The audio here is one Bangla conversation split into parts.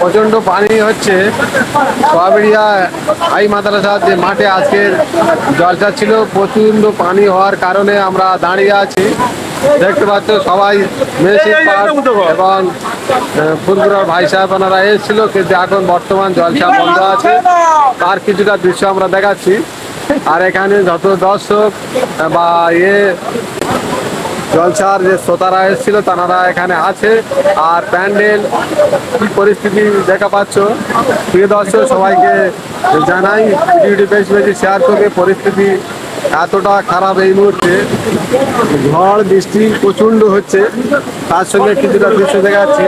প্রচন্ড পানি হচ্ছে। সোয়াবেড়িয়া হাই মাদ্রাসার যে মাঠে আজকের জলসা ছিল, প্রচন্ড পানি হওয়ার কারণে আমরা দাঁড়িয়ে আছি। দেখতে পাচ্ছ সবাই মেশিন এবং ফুরফুরার ভাই সাহেব ওনারা এসেছিল, কিন্তু এখন বর্তমান জলসা বন্ধ আছে। তার কিছুটা দৃশ্য আমরা দেখাচ্ছি। আর এখানে যত দর্শক বা জলসার যে শ্রোতারা এসেছিল তারা এখানে আছে। আর প্যান্ডেল কি পরিস্থিতি দেখা পাচ্ছ প্রিয় দর্শক, সবাইকে জানাই ভিডিওটি বেশি বেশি শেয়ার করবে। পরিস্থিতি এতটা খারাপ এই মুহূর্তে, ঝড় বৃষ্টি প্রচণ্ড হচ্ছে, তার সঙ্গে কিছুটা দৃশ্য দেখাচ্ছি।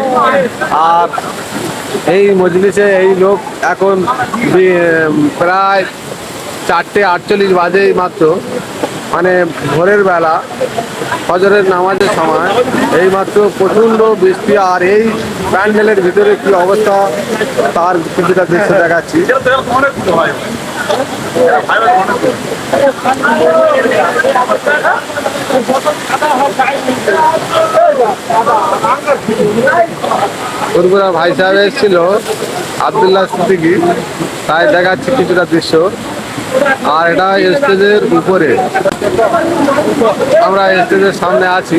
আর এই মজলিসে এই লোক এখন প্রায় 4:48 বাজে মাত্র, মানে ভোরের বেলা ফজরের নামাজের সময় এইমাত্র প্রচণ্ড বৃষ্টি। আর এই প্যান্ডেলের ভিতরে কি অবস্থা তার কিছুটা দৃশ্য দেখাচ্ছি। ফুরফুরা ভাই সাহেব এসেছিল আব্দুল্লাহ সিদ্দিকী, তাই দেখাচ্ছি কিছুটা দৃশ্য। আর এটা স্টেজের উপরে, আমরা স্টেজের সামনে আছি।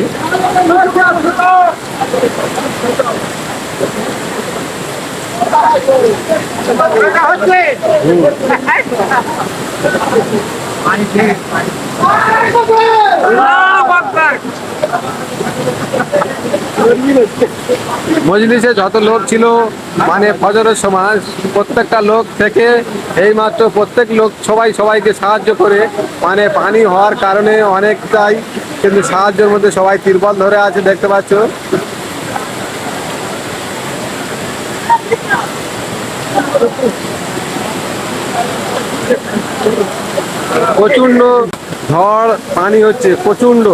মজলিসে যত লোক ছিল, মানে ফজরের সময় প্রত্যেকটা লোক থেকে এইমাত্র প্রত্যেক লোক সবাইকে সাহায্য করে, মানে পানি হওয়ার কারণে অনেকটাই, কিন্তু সাহায্যের মধ্যে সবাই তিরপল ধরে আছে দেখতে পাচ্ছ। প্রচন্ড ঝড় পানি হচ্ছে, প্রচন্ড।